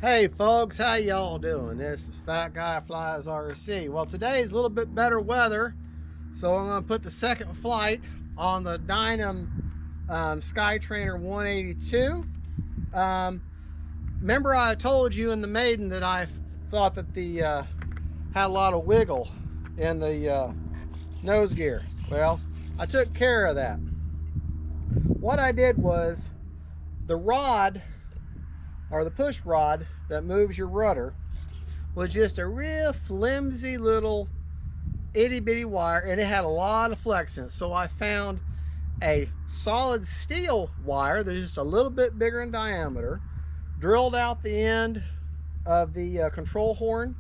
Hey folks, how y'all doing? This is Fat Guy Flies RC. Well, today is a little bit better weather, so I'm going to put the second flight on the Dynam Skytrainer 182. Remember I told you in the maiden that I thought that the had a lot of wiggle in the nose gear. Well, I took care of that. What I did was the rod, or the push rod that moves your rudder, was just a real flimsy little itty bitty wire, and it had a lot of flex in it. So I found a solid steel wire that's just a little bit bigger in diameter, drilled out the end of the control horn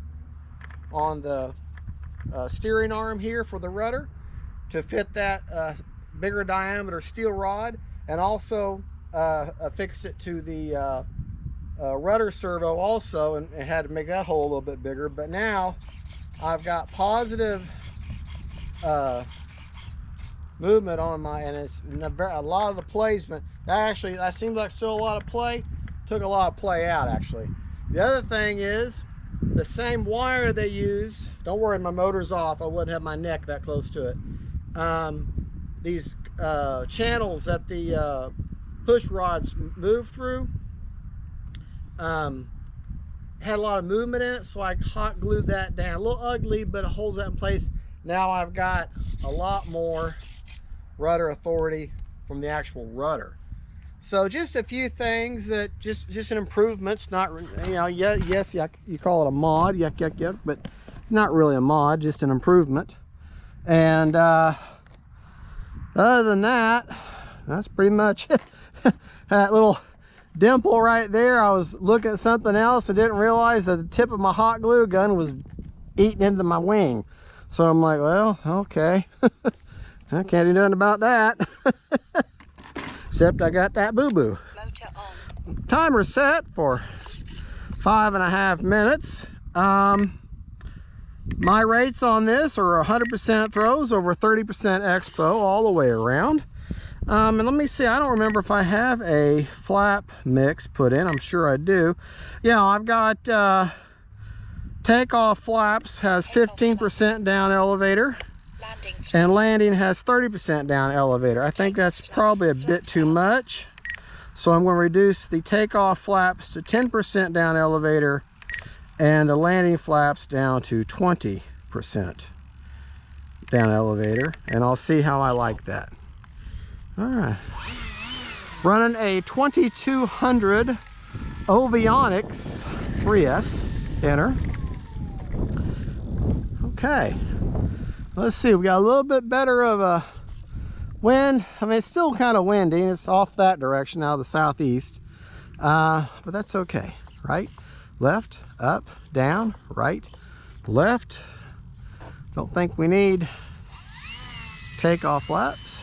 on the steering arm here for the rudder to fit that bigger diameter steel rod, and also affix it to the rudder servo also, and had to make that hole a little bit bigger. But now I've got positive movement on my, and it's a lot of the placement that seems like still a lot of play, took a lot of play out actually. The other thing is the same wire they use, don't worry, my motor's off, I wouldn't have my neck that close to it. These channels that the push rods move through had a lot of movement in it, so I hot glued that down. A little ugly, but it holds that in place. Now I've got a lot more rudder authority from the actual rudder. So just a few things that just an improvement. It's not, you know, yes, you call it a mod, yuck, but not really a mod, just an improvement. And other than that, that's pretty much it. That little dimple right there, I was looking at something else and didn't realize that the tip of my hot glue gun was eating into my wing. So I'm like, well, okay. I can't do nothing about that. Except I got that boo-boo. Timer set for 5.5 minutes. My rates on this are 100% throws over 30% expo all the way around. And let me see, I don't remember if I have a flap mix put in. I'm sure I do. Yeah, I've got takeoff flaps has 15% down elevator, and landing has 30% down elevator. I think that's probably a bit too much, so I'm going to reduce the takeoff flaps to 10% down elevator and the landing flaps down to 20% down elevator, and I'll see how I like that. All right, running a 2200 Ovionics 3S inner. Okay, let's see, we got a little bit better of a wind. I mean, it's still kind of windy, it's off that direction now, the southeast, but that's okay. Right, left, up, down, right, left. Don't think we need takeoff flaps.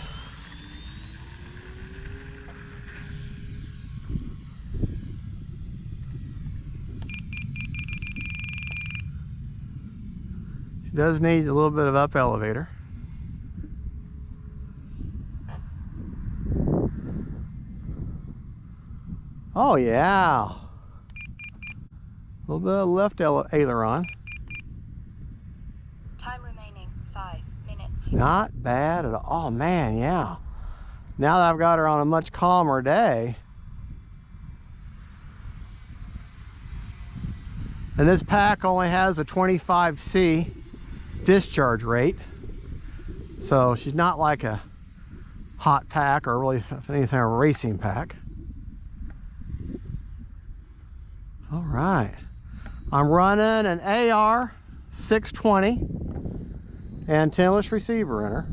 Does need a little bit of up elevator. Oh yeah, a little bit of left aileron. Time remaining 5 minutes. Not bad at all. Oh man, yeah. Now that I've got her on a much calmer day. And this pack only has a 25C discharge rate, so she's not like a hot pack, or really, if anything, a racing pack. All right, I'm running an AR 620 antenna-less receiver in her.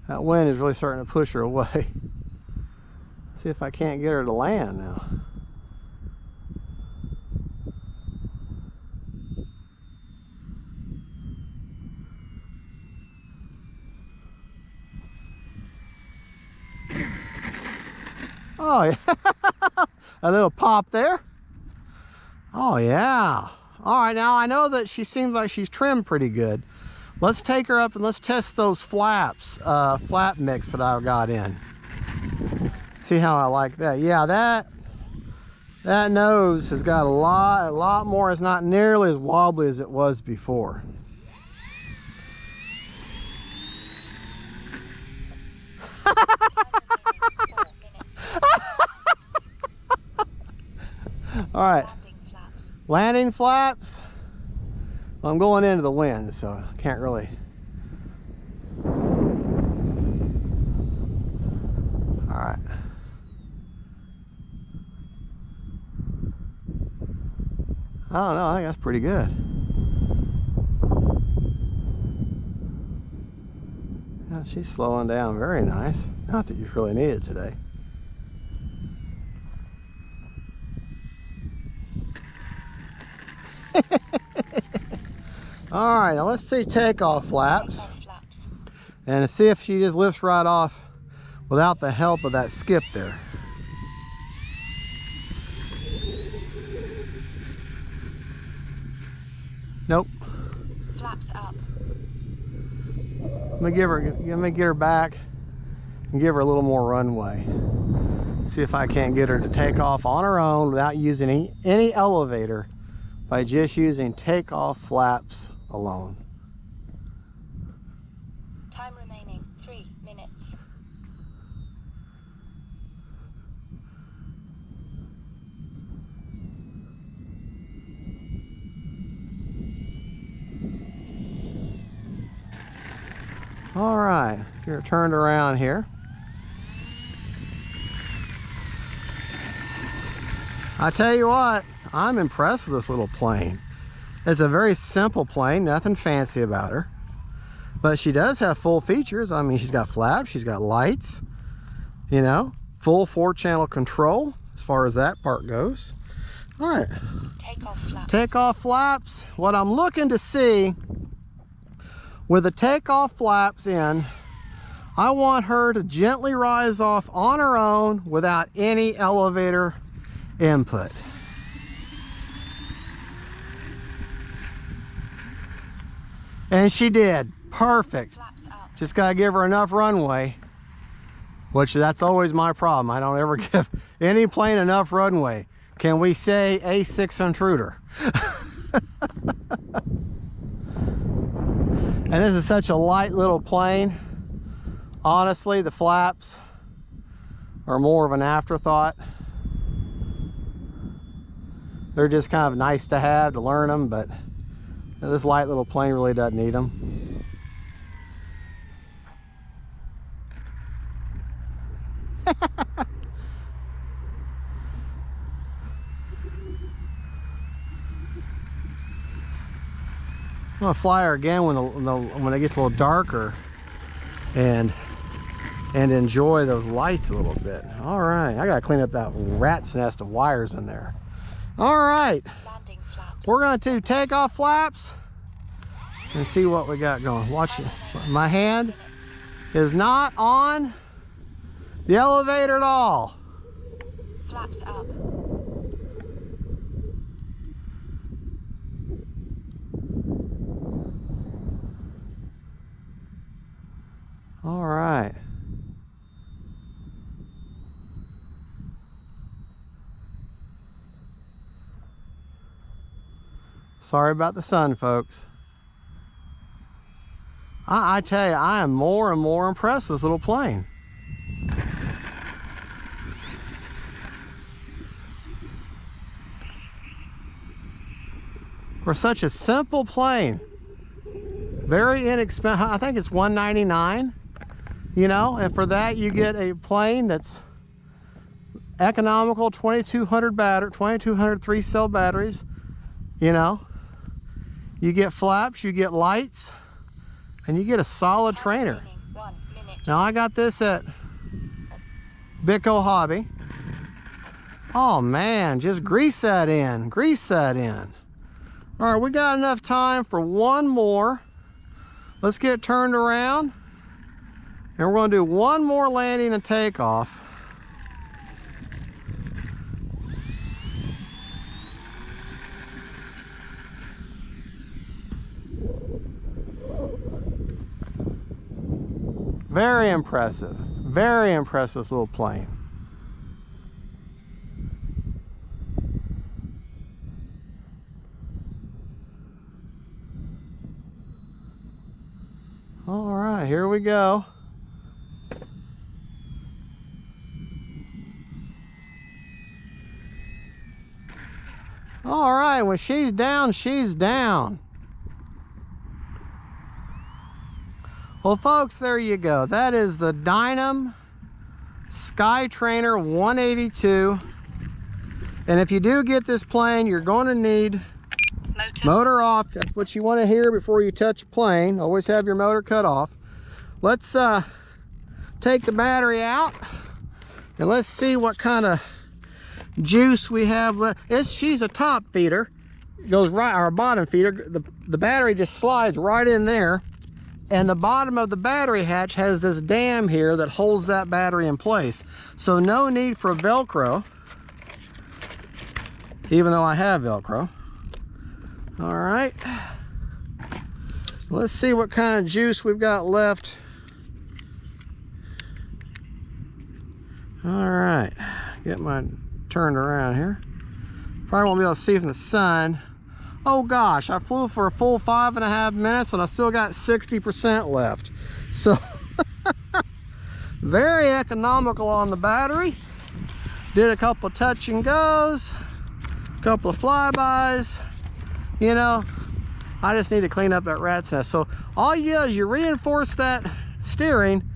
That wind is really starting to push her away. See if I can't get her to land now. Oh yeah, a little pop there. Oh yeah. All right, now I know that she seems like she's trimmed pretty good. Let's take her up and let's test those flaps, flap mix that I've got in. See how I like that? Yeah, that nose has got a lot more. It's not nearly as wobbly as it was before. All right, landing flaps. I'm going into the wind, so I can't really. All right. I don't know, I think that's pretty good. Yeah, she's slowing down very nice. Not that you really need it today. All right, now let's see takeoff flaps. And see if she just lifts right off without the help of that skip there. Nope. Flaps up. Let me get her back and give her a little more runway. See if I can't get her to take off on her own without using any elevator, by just using takeoff flaps alone. Time remaining 3 minutes. All right, get her turned around here. I tell you what, I'm impressed with this little plane. It's a very simple plane, nothing fancy about her. But she does have full features. I mean, she's got flaps, she's got lights, you know, full 4-channel control as far as that part goes. All right, Takeoff flaps. Takeoff flaps. What I'm looking to see with the takeoff flaps in, I want her to gently rise off on her own without any elevator input. And she did. Perfect. Just gotta give her enough runway, which that's always my problem. I don't ever give any plane enough runway. Can we say A6 intruder? And this is such a light little plane. Honestly, the flaps are more of an afterthought. They're just kind of nice to have, to learn them, but this light little plane really doesn't need them. I'm gonna fly her again when it gets a little darker, and enjoy those lights a little bit. All right, I gotta clean up that rat's nest of wires in there. All right, we're gonna do takeoff flaps and see what we got going. Watch it. My hand is not on the elevator at all. Flaps up. All right. Sorry about the sun, folks. I tell you, I am more and more impressed with this little plane. For such a simple plane, very inexpensive. I think it's $199, you know, and for that you get a plane that's economical, 2200 3-cell batteries, you know. You get flaps, you get lights, and you get a solid trainer. Now I got this at Bitco Hobby. Oh man, just grease that in, grease that in. All right, we got enough time for one more. Let's get turned around, and we're gonna do one more landing and takeoff. Very impressive, this little plane. All right, here we go. All right, when she's down, she's down. Well, folks, there you go. That is the Dynam Skytrainer 182. And if you do get this plane, you're going to need motor off. That's what you want to hear before you touch a plane. Always have your motor cut off. Let's take the battery out and let's see what kind of juice we have left. She's a top feeder. It goes right, or a bottom feeder. The battery just slides right in there. And the bottom of the battery hatch has this dam here that holds that battery in place. So no need for Velcro, even though I have Velcro. All right, let's see what kind of juice we've got left. All right, get my turned around here. Probably won't be able to see from the sun. Oh gosh, I flew for a full 5.5 minutes and I still got 60% left. So very economical on the battery. Did a couple touch and goes, a couple of flybys. You know, I just need to clean up that rat's nest. So all you do is you reinforce that steering,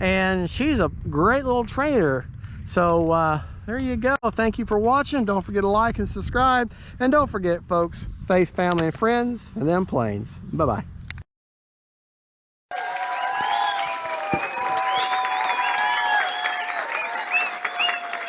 and she's a great little trainer. So there you go. Thank you for watching. Don't forget to like and subscribe. And don't forget, folks, faith, family, and friends, and them planes. Bye-bye.